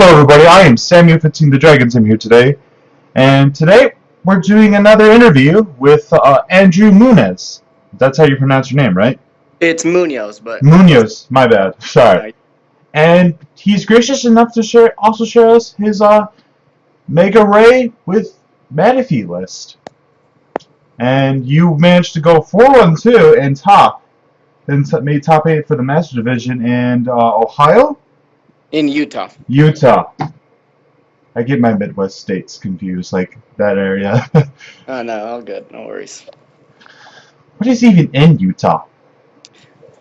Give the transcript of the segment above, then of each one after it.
Hello everybody, I am Samuel 15 the Dragons. I'm here today, and today we're doing another interview with Andrew Munoz. That's how you pronounce your name, right? It's Munoz, but Munoz, my bad, sorry. uh, And he's gracious enough to share us his Mega Ray with Manaphy list. And you managed to go 4-1-2 and made top 8 for the Master Division in Ohio? in Utah. Utah. I get my Midwest states confused, like that area. Oh no, all good, no worries. What is even in Utah?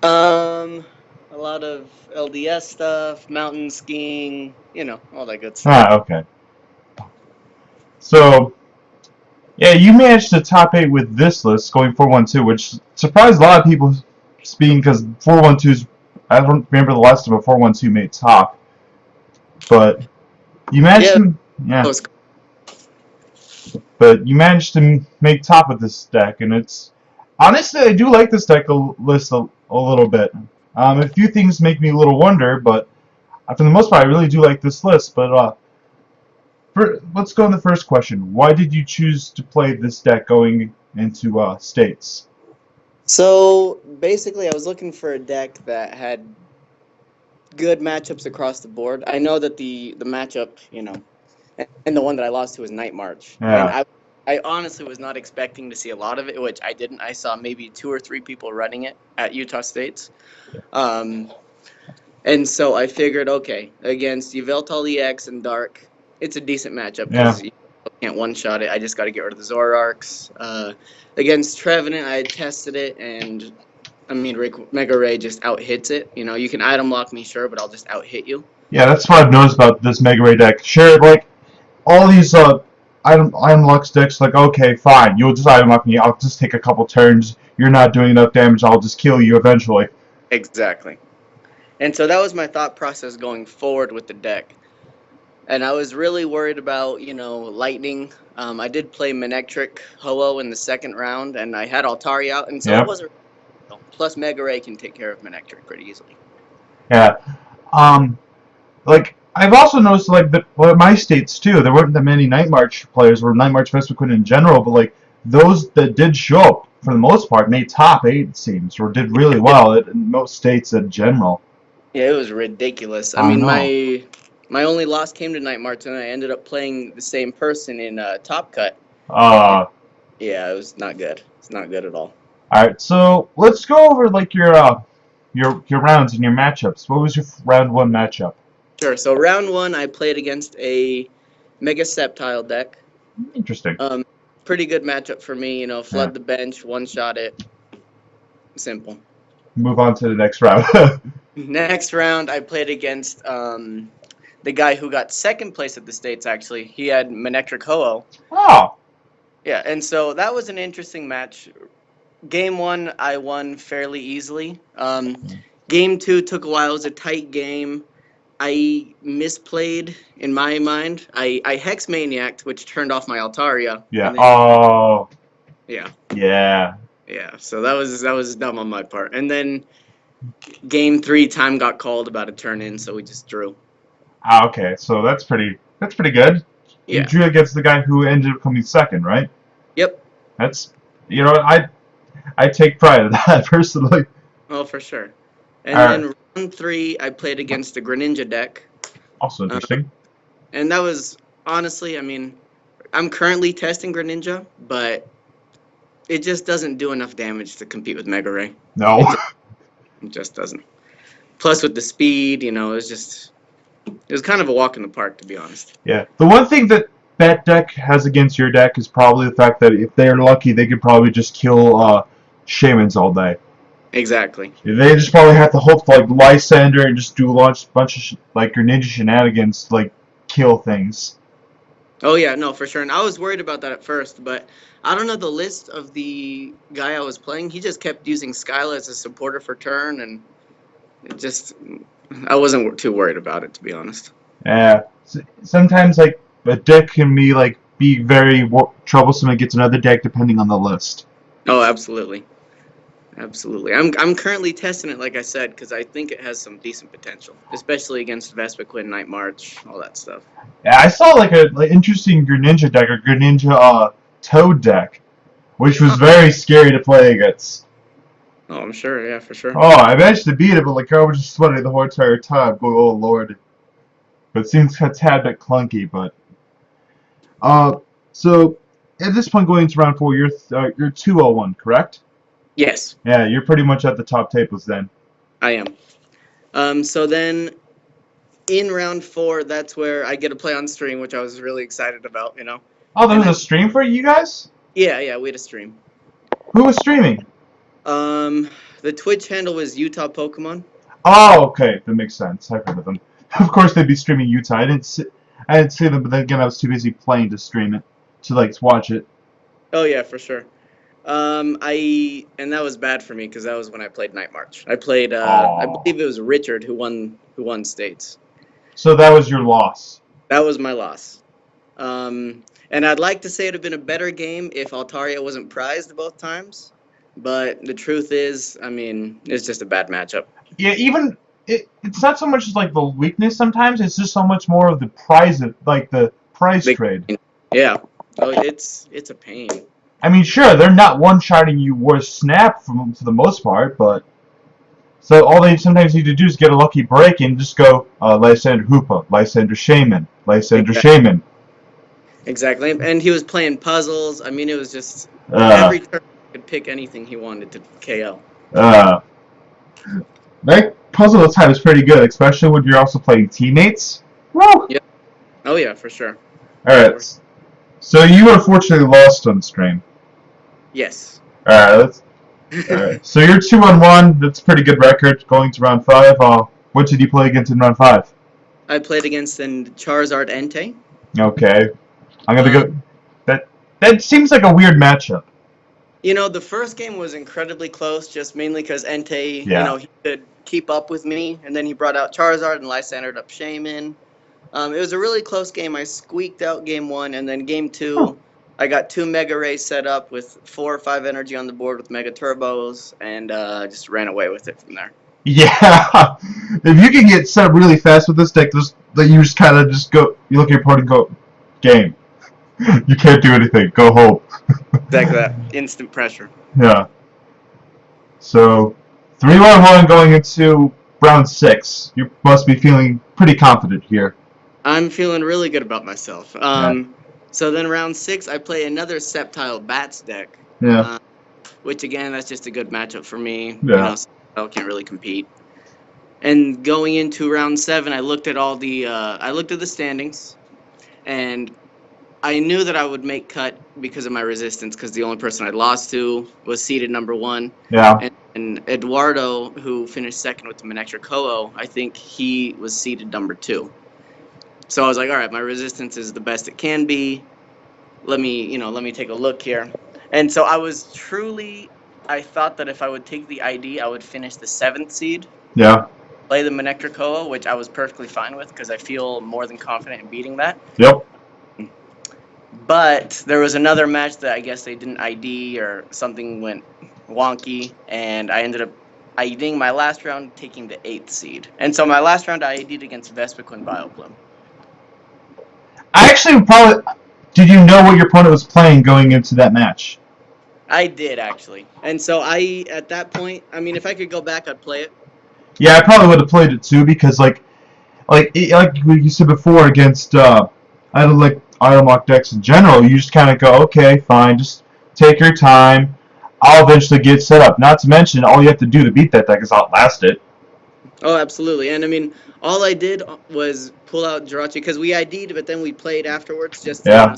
A lot of LDS stuff, mountain skiing, all that good stuff. Okay. So, yeah, you managed to top 8 with this list, going 4-1-2, which surprised a lot of people, speaking because 4-1-2's. I don't remember the last time a 4-1-2 made top, but you managed to, yeah. But you managed to make top with this deck, and it's honestly I do like this deck list a little bit. A few things make me a little wonder, but for the most part, I really do like this list. But let's go on the first question. Why did you choose to play this deck going into states? So basically, I was looking for a deck that had good matchups across the board. I know that the matchup, and the one that I lost to was Night March. Yeah. And I honestly was not expecting to see a lot of it, which I didn't. I saw maybe 2 or 3 people running it at Utah States. And so I figured, okay, against Yveltal EX and Dark, it's a decent matchup because you can't one-shot it. I just got to get rid of the Zoroarks. Against Trevenant, I tested it, and I mean, Mega Ray just out-hits it. You can item lock me, sure, but I'll just out-hit you. Yeah, that's what I've noticed about this Mega Ray deck. Sure, like, all these item locks decks, like, okay, fine, you'll just item lock me, I'll just take a couple turns, you're not doing enough damage, I'll just kill you eventually. Exactly. And so that was my thought process going forward with the deck. And I was really worried about, Lightning. I did play Manectric Ho-Oh in the second round, and I had Altari out, and so it wasn't. Plus, Mega Ray can take care of Manectric pretty easily. Yeah. Like, I've also noticed, like, my states, too, there weren't that many Night March players, or Night March Vespiquen in general, but, like, those that did show up, for the most part, made top 8, it seems, or did really well in most states in general. Yeah, it was ridiculous. I mean, my only loss came to Night March, and I ended up playing the same person in Top Cut. Yeah, it was not good. It's not good at all. Alright, so let's go over, like, your rounds and your matchups. What was your round 1 matchup? Sure. So round 1, I played against a Mega Sceptile deck. Interesting. Pretty good matchup for me. Flood the bench, one-shot it. Simple. Move on to the next round. Next round, I played against the guy who got second place at the States, actually. He had Manectric Ho-Oh. Oh. Yeah, and so that was an interesting match. Game 1, I won fairly easily. Game 2 took a while. It was a tight game. I misplayed, in my mind. I Hex Maniac'd, which turned off my Altaria. Yeah. Yeah. Yeah. Yeah. So that was dumb on my part. And then Game 3, time got called about a turn in, so we just drew. Okay. So that's pretty good. Yeah. You drew against the guy who ended up coming second, right? Yep. That's I take pride in that personally. Oh, for sure. And then round 3, I played against the Greninja deck. Also interesting. And that was, honestly, I mean, I'm currently testing Greninja, but it just doesn't do enough damage to compete with Mega Ray. No. It just doesn't. Plus, with the speed, it was kind of a walk in the park, to be honest. Yeah. The one thing that deck has against your deck is probably the fact that if they're lucky, they could probably just kill Shamans all day. Exactly. They just probably have to hope for, like, Lysander and just do a bunch of like your ninja shenanigans to, like, kill things. Oh yeah, no, for sure. And I was worried about that at first, but I don't know the list of the guy I was playing. He just kept using Skyla as a supporter for turn, and I wasn't too worried about it, to be honest. Yeah. Sometimes, like, a deck can be very troublesome against another deck depending on the list. Oh, absolutely. Absolutely. I'm currently testing it, like I said, because I think it has some decent potential, especially against Vespiquen, Night March, all that stuff. Yeah, I saw like a interesting Greninja deck, or Greninja Toad deck, which was Oh, very scary to play against. oh, I'm sure. Yeah, for sure. Oh, I managed to beat it, but like I was just sweating the whole entire time. Oh lord. But it seems a tad bit clunky, but uh so at this point going into round 4, you're 201, correct? Yes, Yeah, you're pretty much at the top tables then. I am. So then in round 4, that's where I get to play on stream, which I was really excited about, you know. Oh, there And was a stream for you guys? yeah, we had a stream. Who was streaming? Um, the Twitch handle was Utah Pokemon. Oh, okay, that makes sense. I've heard of them. Of course, they'd be streaming Utah. I didn't see them, but then again, I was too busy playing to stream it, to like watch it. Oh yeah, for sure. And that was bad for me because that was when I played Night March. I played, I Oh, believe it was Richard who won states. so that was your loss. That was my loss. And I'd like to say it'd have been a better game if Altaria wasn't prized both times, but the truth is, I mean, it's just a bad matchup. Yeah, even it's not so much like the weakness sometimes. It's just so much more of the prize, like the prize Big- trade. Yeah. Oh, it's a pain. I mean, sure, they're not one-shotting you with snap for the most part, but so all they sometimes need to do is get a lucky break and just go Lysander Hoopa, Lysander Shaman, Lysander Shaman. Exactly. And he was playing puzzles. I mean, it was just Uh, every turn he could pick anything he wanted to KO. That puzzle time is pretty good, especially when you're also playing teammates. Woo! Yeah. Oh yeah, for sure. Alright, so you unfortunately lost on stream. Yes. Alright, alright. So you're 2-1. That's a pretty good record going to round 5. What did you play against in round 5? I played against an Charizard Entei. Okay. I'm gonna go. That seems like a weird matchup. You know, the first game was incredibly close, just mainly because Entei, Yeah. he could keep up with me, and then he brought out Charizard and Lysandered up Shaman. It was a really close game. I squeaked out game 1, and then game 2, I got 2 Mega Rays set up with 4 or 5 energy on the board with Mega Turbos, and just ran away with it from there. Yeah. If you can get set up really fast with this deck, that you just kind of just go. You look at your opponent and go, game. You can't do anything. Go home. Exactly that. Instant pressure. Yeah. So, 3-1 going into round 6. You must be feeling pretty confident here. I'm feeling really good about myself. Yeah. So then round 6, I play another Sceptile Bats deck. Yeah. Which again, that's just a good matchup for me. Yeah. Sceptile can't really compete. And going into round 7, I looked at the standings, and I knew that I would make cut because of my resistance, because the only person I lost to was seeded number 1. Yeah. And Eduardo, who finished second with the Manectra Ko-Oh, I think he was seeded number 2. So I was like, all right, my resistance is the best it can be. Let me take a look here. And so I thought that if I would take the ID, I would finish the 7th seed. Yeah. Play the Manectra Ko-Oh, which I was perfectly fine with because I feel more than confident in beating that. Yep. But there was another match that I guess they didn't ID or something went wonky, and I ended up IDing my last round, taking the 8th seed. And so my last round I ID'd against Vespiquen Vileplume. I actually probably. Did you know what your opponent was playing going into that match? I did, actually. And so at that point, I mean, if I could go back, I'd play it. Yeah, I probably would have played it too because like you said before against I don't like Iron Lock decks in general. You just kind of go, okay, fine, just take your time. I'll eventually get set up. Not to mention, all you have to do to beat that deck is outlast it. Oh, absolutely. And I mean, all I did was pull out Jirachi because we ID'd, but then we played afterwards. Just Yeah.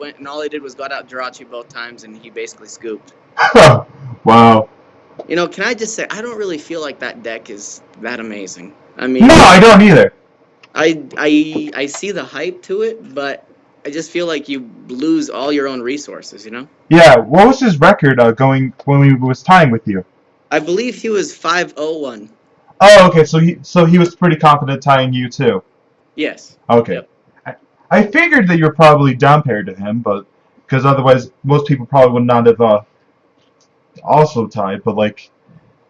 And all I did was got out Jirachi both times, and he basically scooped. Wow. You know, can I just say, I don't really feel like that deck is that amazing. I mean, No, I don't either. I see the hype to it, but I just feel like you lose all your own resources, you know? Yeah, what was his record going when he was tying with you? I believe he was 5-0-1. Oh, okay, so he was pretty confident tying you too. Yes. Okay. Yep. I figured that you were probably down paired to him, but because otherwise most people probably would not have also tied, but like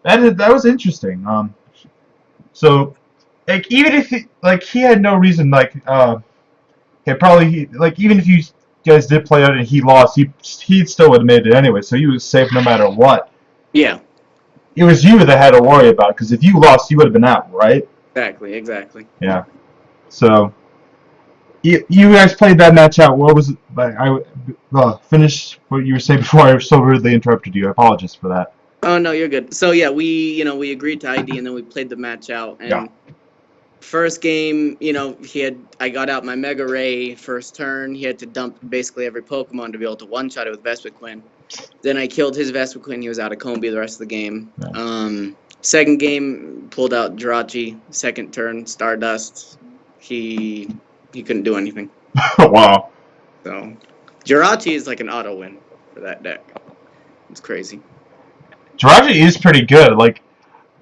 that was interesting. So like even if he had no reason like even if you guys did play out and he lost, he still would have made it anyway. So he was safe no matter what. Yeah. It was you that had to worry about because if you lost, you would have been out, right? Exactly. Yeah. So you guys played that match out. What was it? Like, finish what you were saying before I so rudely interrupted you. I apologize for that. Oh no, you're good. So yeah, we agreed to ID and then we played the match out. Yeah. And first game, I got out my Mega Ray first turn. He had to dump basically every Pokemon to be able to one shot it with Vespiquen. Then I killed his Vespiquen. He was out of Combi the rest of the game. Yeah. Second game, pulled out Jirachi. Second turn, Stardust. He couldn't do anything. Wow. So Jirachi is like an auto win for that deck. It's crazy. Jirachi is pretty good. Like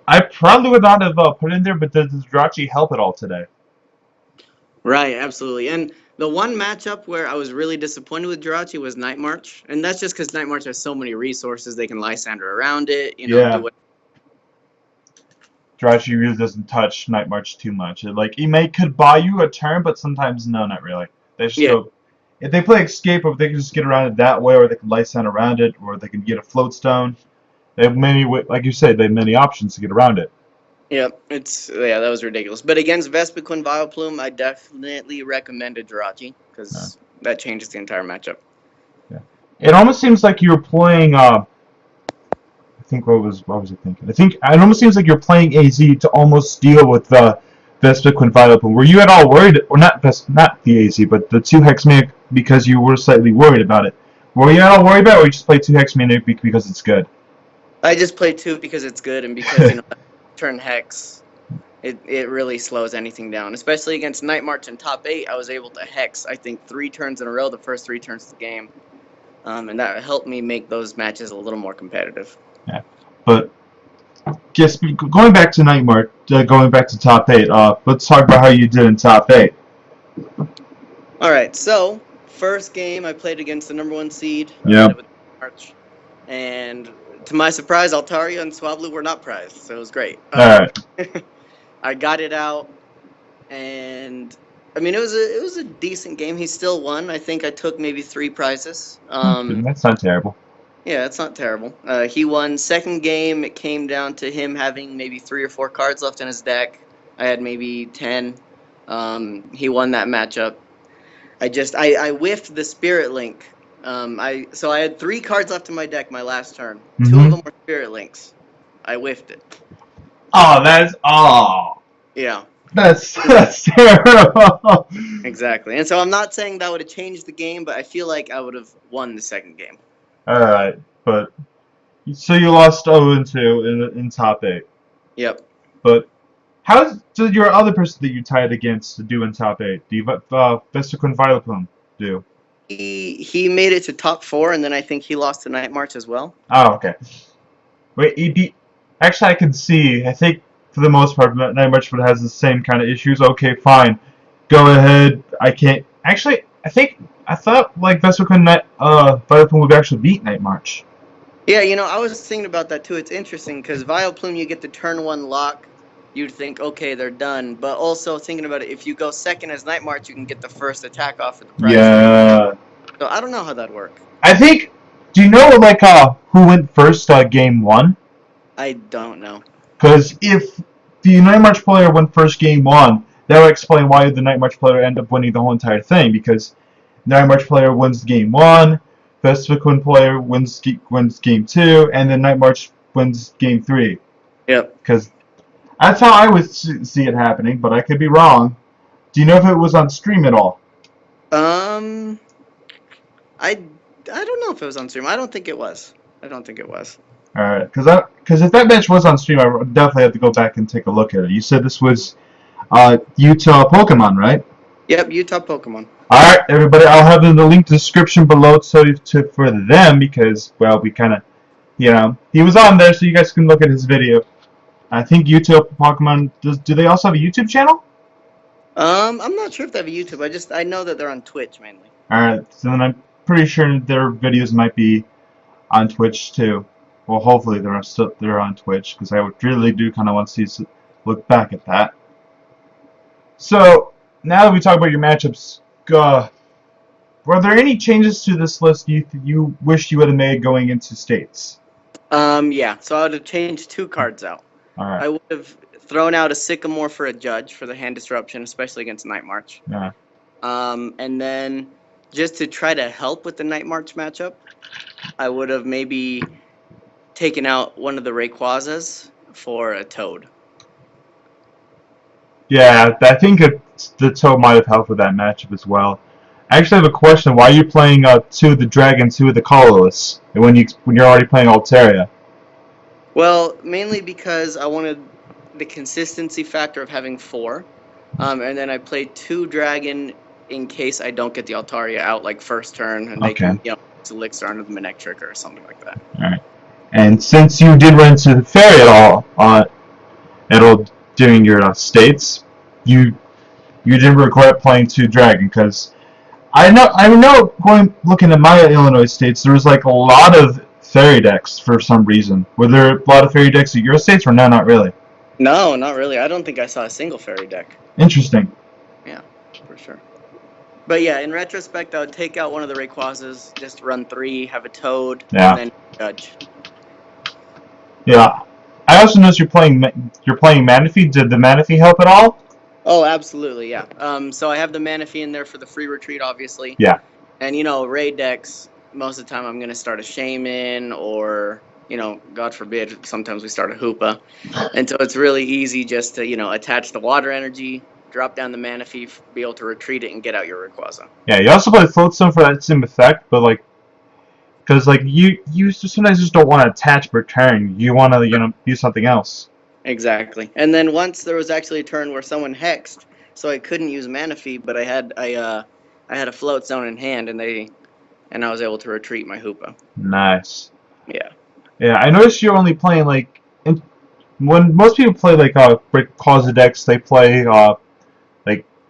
I probably would not have put it in there, but does Jirachi help at all today? Right, absolutely. And the one matchup where I was really disappointed with Jirachi was Night March, and that's just because Night March has so many resources. They can Lysander around it, Yeah. do it. Jirachi really doesn't touch Night March too much. Could buy you a turn, but sometimes no, not really. They just go. If they play Escape, or they can just get around it that way, or they can Lysander around it, or they can get a Float Stone. They have many, like you said, they have many options to get around it. Yeah, that was ridiculous. But against Vespiquen Vileplume, I definitely recommended Jirachi because that changes the entire matchup. Yeah. It almost seems like you're playing. I think what was I thinking? I think it almost seems like you're playing AZ to almost deal with the Vespiquen Vileplume. Were you at all worried, or not the AZ, but the 2 Hexmaniac because you were slightly worried about it? Were you at all worried about it, or you just play 2 Hexmaniac because it's good? I just play 2 because it's good and because turn Hex. It really slows anything down, especially against Night March in top 8. I was able to Hex, I think, 3 turns in a row, the first 3 turns of the game. And that helped me make those matches a little more competitive. Yeah, but just going back to Night March, going back to top 8, let's talk about how you did in top 8. Alright, so, first game I played against the number 1 seed. Yeah. March. And to my surprise, Altaria and Swablu were not prized, so it was great. Alright. I got it out, and I mean it was a decent game. He still won. I think I took maybe 3 prizes. That's not terrible. Yeah, it's not terrible. He won. Second game, it came down to him having maybe 3 or 4 cards left in his deck. I had maybe 10. He won that matchup. I whiffed the Spirit Link. I had 3 cards left in my deck my last turn. 2 of them were Spirit Links. I whiffed it. Yeah. That's terrible. Exactly. And so I'm not saying that would have changed the game, but I feel like I would have won the second game. Alright, but so you lost 0-2 in top 8. Yep. But how did your other person that you tied against do in top 8? Do you Vespiquen Vileplume do? He made it to top 4, and then I think he lost to Night March as well. Oh, okay. Wait, he beat. Actually, I can see. I think for the most part, Night March has the same kind of issues. Okay, fine. Go ahead. I can't. Actually, I thought like Vespiquen Vileplume would actually beat Night March. Yeah, I was thinking about that too. It's interesting because Vileplume, you get the turn 1 lock. You'd think, okay, they're done. But also thinking about it, if you go second as Night March, you can get the first attack off of the prize. Yeah. So I don't know how that'd work. I think. Do you know who went first game 1? I don't know. Because if the Night March player went first game 1, that would explain why the Night March player ended up winning the whole entire thing. Because the Night March player wins game 1, Vespiquen player wins game 2, and then Night March wins game 3. Yep. Because that's how I would see it happening, but I could be wrong. Do you know if it was on stream at all? I don't know if it was on stream. I don't think it was. Alright, because if that match was on stream, I would definitely have to go back and take a look at it. You said this was Utah Pokemon, right? Yep, Utah Pokemon. Alright, everybody, I'll have in the link description below for them because, well, we kind of, he was on there so you guys can look at his video. I think Utah Pokemon, do they also have a YouTube channel? I'm not sure if they have a YouTube. I know that they're on Twitch mainly. Alright, so then I'm pretty sure their videos might be on Twitch too. Well, hopefully they're on Twitch because I would really do kind of want to see look back at that. So now that we talk about your matchups, were there any changes to this list you wish you would have made going into states? Yeah. So I would have changed 2 cards out. All right. I would have thrown out a Sycamore for a Judge for the hand disruption, especially against Night March. Yeah. And then just to try to help with the Night March matchup, I would have maybe taken out one of the Rayquazas for a Toad. Yeah, I think the Toad might have helped with that matchup as well. I actually have a question. Why are you playing 2 of the Dragon, 2 of the Colorless, when you're already playing Altaria? Well, mainly because I wanted the consistency factor of having 4. And then I played 2 Dragon in case I don't get the Altaria out like first turn, and they can, use Elixir under the Manectric or something like that. All right. And since you did run into the Fairy at all during your states, you didn't regret playing 2 Dragon because I know looking at my Illinois states, there was like a lot of Fairy decks for some reason. Were there a lot of Fairy decks at your states, or no, not really? No, not really. I don't think I saw a single Fairy deck. Interesting. Yeah, for sure. But yeah, in retrospect, I would take out one of the Rayquazas, just run 3, have a Toad, and then Judge. Yeah. I also noticed you're playing Manaphy. Did the Manaphy help at all? Oh, absolutely, yeah. So I have the Manaphy in there for the free retreat, obviously. Yeah. And, raid decks, most of the time I'm going to start a Shaman or, God forbid, sometimes we start a Hoopa. And so it's really easy just to, attach the water energy, drop down the Manaphy, be able to retreat it and get out your Rayquaza. Yeah, you also play Floatstone for that same effect, but because you sometimes just don't want to attach per turn. You want to do something else. Exactly. And then once there was actually a turn where someone hexed, so I couldn't use Manaphy, but I had a Floatstone in hand, and I was able to retreat my Hoopa. Nice. Yeah. Yeah, I noticed you're only playing when most people play Rayquaza decks, they play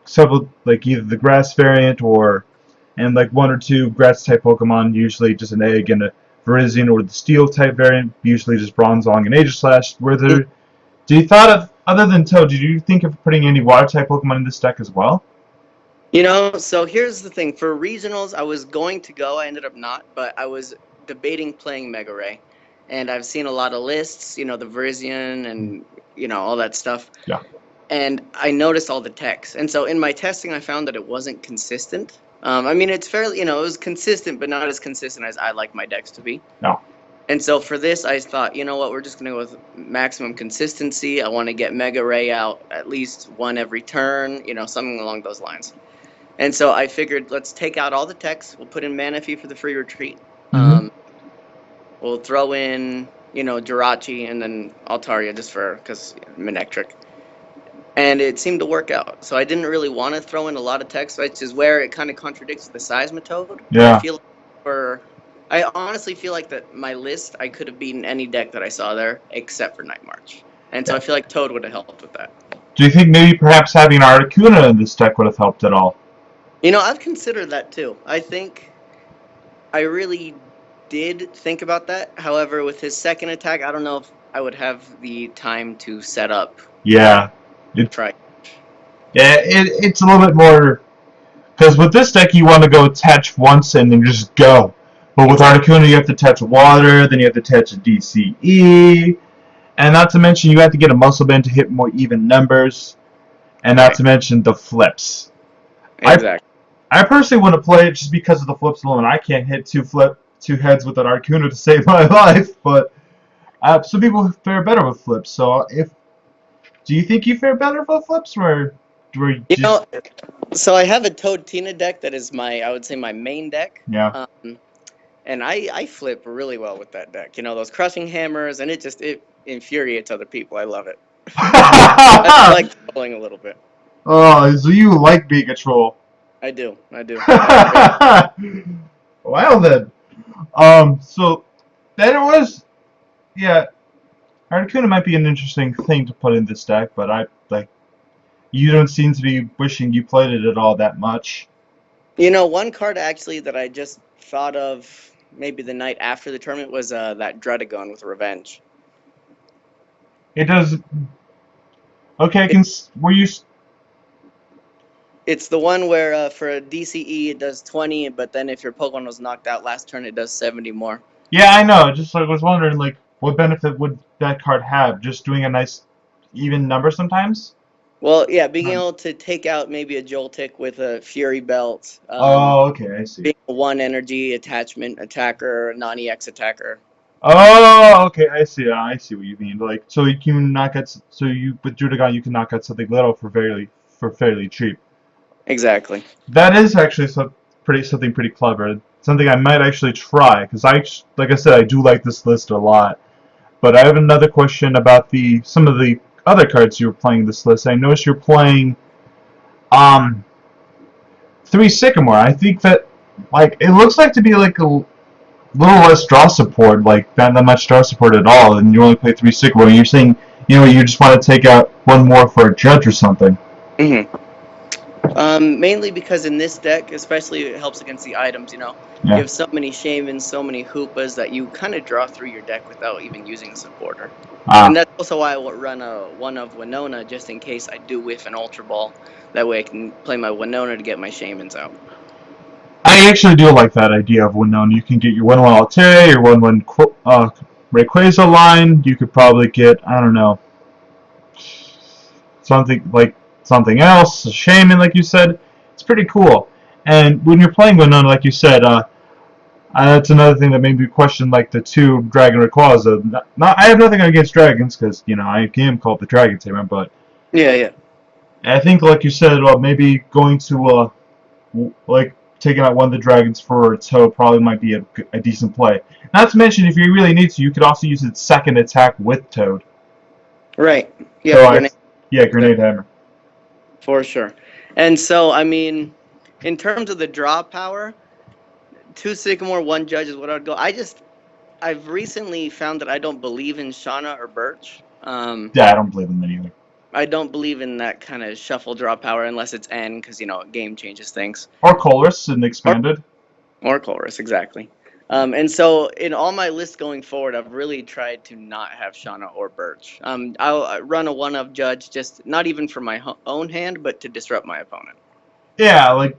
several either the grass variant and 1 or 2 grass type Pokemon, usually just an egg and a Virizion, or the steel type variant, usually just Bronzong and Aegislash. Other than Toad, did you think of putting any water type Pokemon in this deck as well? So here's the thing. For regionals, I was going to go. I ended up not, but I was debating playing Mega Ray. And I've seen a lot of lists, the Virizion and, all that stuff. Yeah. And I noticed all the techs. And so in my testing, I found that it wasn't consistent. It's fairly, it was consistent, but not as consistent as I like my decks to be. No. And so for this, I thought, you know what, we're just going to go with maximum consistency. I want to get Mega Ray out at least 1 every turn, something along those lines. And so I figured, let's take out all the techs. We'll put in Manaphy for the free retreat. Mm-hmm. We'll throw in, Jirachi and then Altaria just because Manectric. And it seemed to work out. So I didn't really want to throw in a lot of text, which is where it kind of contradicts the Seismitoad. Yeah. I honestly feel like that my list, I could have beaten any deck that I saw there except for Night March. And so I feel like Toad would have helped with that. Do you think maybe perhaps having an Articuno in this deck would have helped at all? I've considered that too. I think I really did think about that. However, with his second attack, I don't know if I would have the time to set up. Yeah. Try. Yeah, it's a little bit more... Because with this deck, you want to go attach once and then just go. But with Articuno, you have to touch water, then you have to touch a DCE, and not to mention you have to get a Muscle Band to hit more even numbers, and not to mention the flips. Exactly. I personally want to play it just because of the flips alone. I can't hit 2 heads with an Articuno to save my life, but some people fare better with flips. So do you think you fare better with flips, or so I have a Toad Tina deck that is I would say my main deck. Yeah. And I flip really well with that deck. Those crushing hammers, and it infuriates other people. I love it. I like trolling a little bit. Oh, so you like being a troll? I do. Well then, so then it was, yeah. Articuno might be an interesting thing to put in this deck, but you don't seem to be wishing you played it at all that much. One card actually that I just thought of maybe the night after the tournament was that Dredagon with Revenge. It does. Okay, were you? It's the one where for a DCE it does 20, but then if your Pokemon was knocked out last turn, it does 70 more. Yeah, I know. Just like, I was wondering, like, what benefit would that card have? Just doing a nice even number sometimes? Well, yeah, being able to take out maybe a Joltik with a Fury Belt. Oh, okay, I see. Being a 1 energy attachment attacker, non-EX attacker. Oh, okay, I see. I see what you mean. Like, so you can knock out. So you with Judagon, you can knock out something little for fairly cheap. Exactly. That is actually something pretty clever. Something I might actually try because like I said, I do like this list a lot. But I have another question about some of the other cards you were playing in this list. I noticed you're playing um 3 Sycamore. I think that like it looks like to be like a little less draw support, like not that much draw support at all, and you only play 3 Sycamore. And you're saying you just want to take out one more for a judge or something. Mainly because in this deck, especially it helps against the items, you have so many Shamans, so many Hoopas that you kind of draw through your deck without even using a supporter. And that's also why I will run a one of Winona just in case I do whiff an Ultra Ball. That way I can play my Winona to get my Shamans out. I actually do like that idea of Winona. You can get your 1/1 Altair, your 1/1 Rayquaza line. You could probably get, I don't know, something else, a Shaman, like you said. It's pretty cool. And when you're playing Winona, like you said, that's another thing that made me question like the 2 Dragon Rayquaza. I have nothing against dragons because I am called the Dragon Tamer, but yeah. I think like you said, maybe going to like taking out one of the dragons for a Toad probably might be a decent play. Not to mention, if you really need to, you could also use its second attack with Toad. Right. Yeah. So Grenade Hammer. For sure. And so, I mean, in terms of the draw power, 2 Sycamore, 1 Judge is what I'd go. I've recently found that I don't believe in Shauna or Birch. Yeah, I don't believe in them either. I don't believe in that kind of shuffle draw power unless it's N, because, game changes things. Or Colress and Expanded. Or Colress, exactly. And so in all my lists going forward, I've really tried to not have Shauna or Birch. I'll run a 1 of Judge, just not even for my own hand, but to disrupt my opponent. Yeah, like,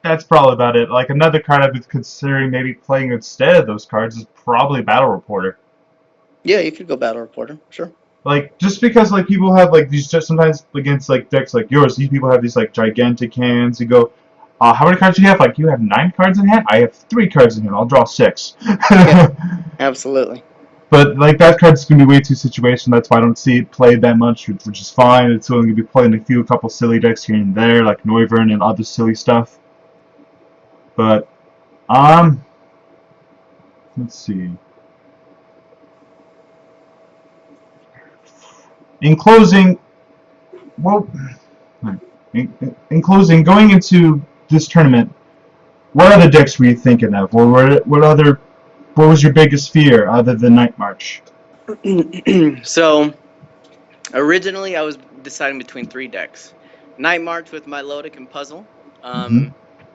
that's probably about it. Like, another card I've been considering maybe playing instead of those cards is probably Battle Reporter. Yeah, you could go Battle Reporter, sure. Like, just because, like, people have, like, these, just sometimes against, like, decks like yours, these people have these, like, gigantic hands. You go, how many cards do you have? Like, you have 9 cards in hand? I have 3 cards in hand. I'll draw 6. Yeah, absolutely. But, like, that card's going to be way too situational. That's why I don't see it played that much, which is fine. It's only going to be played in a couple silly decks here and there, like Noivern and other silly stuff. But, let's see. In closing, going into this tournament, what other decks were you thinking of? Or what was your biggest fear other than Night March? So, originally I was deciding between 3 decks. Night March with Milotic and Puzzle,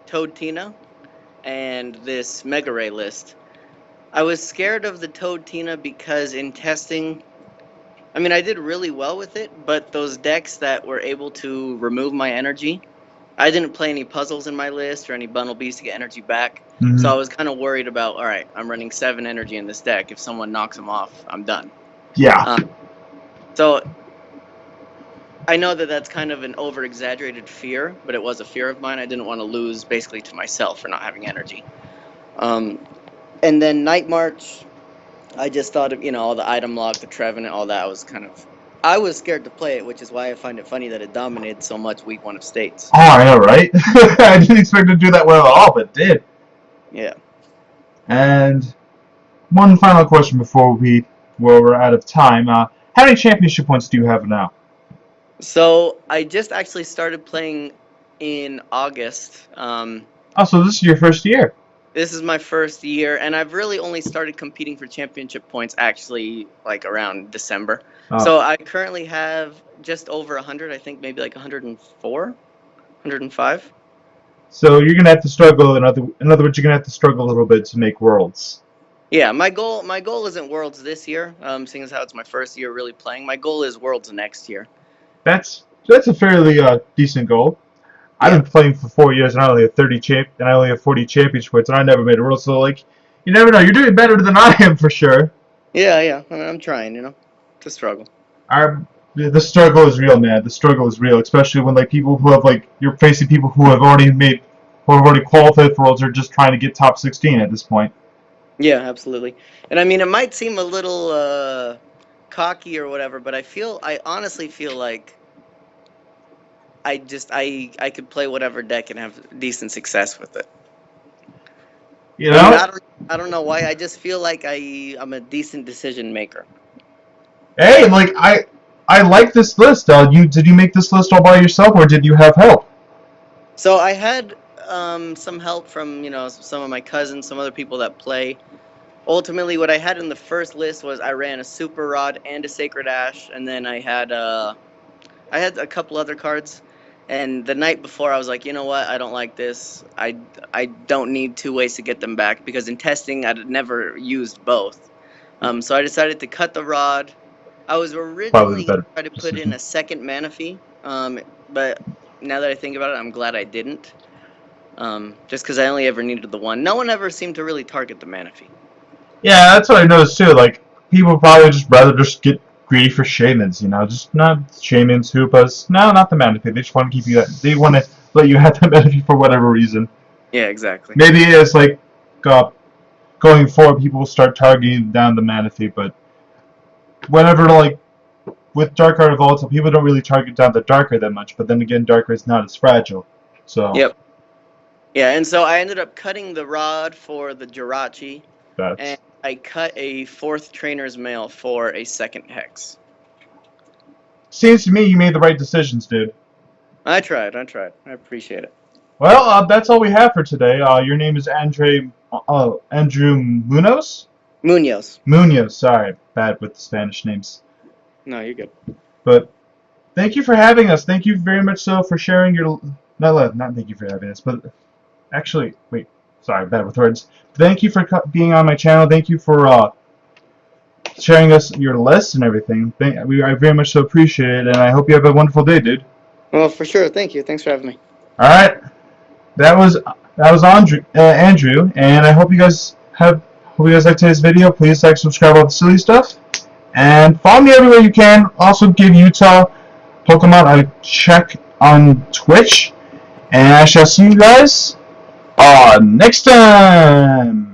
Toad Tina, and this Mega Ray list. I was scared of the Toad Tina because in testing, I mean, I did really well with it, but those decks that were able to remove my energy, I didn't play any puzzles in my list or any bundle beasts to get energy back. So I was kind of worried about, all right, I'm running 7 energy in this deck. If someone knocks them off, I'm done. Yeah. So I know that that's kind of an over-exaggerated fear, but it was a fear of mine. I didn't want to lose basically to myself for not having energy. And then Night March, I just thought of, all the item lock, the Trevenant, all that. I was scared to play it, which is why I find it funny that it dominated so much week 1 of States. Oh, I know, right? I didn't expect it to do that well at all, but it did. Yeah. And one final question before we're out of time. How many championship points do you have now? So I just actually started playing in August. So this is your first year. This is my first year, and I've really only started competing for championship points actually like around December. So I currently have just over 100, I think maybe like 104, 105. So you're gonna have to struggle. In other words, you're gonna have to struggle a little bit to make worlds. Yeah, my goal isn't Worlds this year. Seeing as how it's my first year really playing, my goal is Worlds next year. That's a fairly decent goal. I've Yeah. been playing for 4 years, and I only have 40 championship points, and I never made a world. So like, you never know. You're doing better than I am for sure. Yeah. I'm trying, to struggle. The struggle is real, man. The struggle is real, especially when like people who have like you're facing people who have already qualified for worlds are just trying to get top 16 at this point. Yeah, absolutely. And I mean, it might seem a little cocky or whatever, but I honestly feel like I could play whatever deck and have decent success with it. You I mean, know? I don't know why. I just feel like I'm a decent decision maker. Hey, like I like this list. Did you make this list all by yourself, or did you have help? So I had some help from some of my cousins, some other people that play. Ultimately, what I had in the first list was I ran a Super Rod and a Sacred Ash, and then I had a couple other cards. And the night before, I was like, you know what? I don't like this. I don't need 2 ways to get them back, because in testing, I'd never used both. So I decided to cut the Rod. I was Probably originally the going to better try to put decision. in a second Manaphy, but now that I think about it, I'm glad I didn't. Just because I only ever needed the one. No one ever seemed to really target the Manaphy. Yeah, that's what I noticed too. Like people probably just rather just get greedy for shamans, just not shamans, hoopas. No, not the Manaphy. They just want to keep you. They want to let you have the Manaphy for whatever reason. Yeah, exactly. Maybe it's like going forward, people will start targeting down the Manaphy, but whenever like with Dark Art of Volatile, people don't really target down the Darker that much. But then again, Darker is not as fragile. So Yep. Yeah, and so I ended up cutting the Rod for the Jirachi, and that's I cut a 4th Trainer's Mail for a 2nd Hex. seems to me you made the right decisions, dude. I tried. I appreciate it. Well, that's all we have for today. Your name is Andrew Munoz? Munoz. Munoz, sorry. Bad with Spanish names. No, you're good. But thank you for having us. Thank you very much so for sharing your... not thank you for having us, but actually, wait. Sorry, bad with words. Thank you for being on my channel. Thank you for sharing us your list and everything. I very much so appreciate it, and I hope you have a wonderful day, dude. Well, for sure. Thank you. Thanks for having me. All right. That was Andrew, and I hope you guys like today's video. Please like, subscribe, all the silly stuff, and follow me everywhere you can. Also, give Utah Pokemon a check on Twitch, and I shall see you guys next time.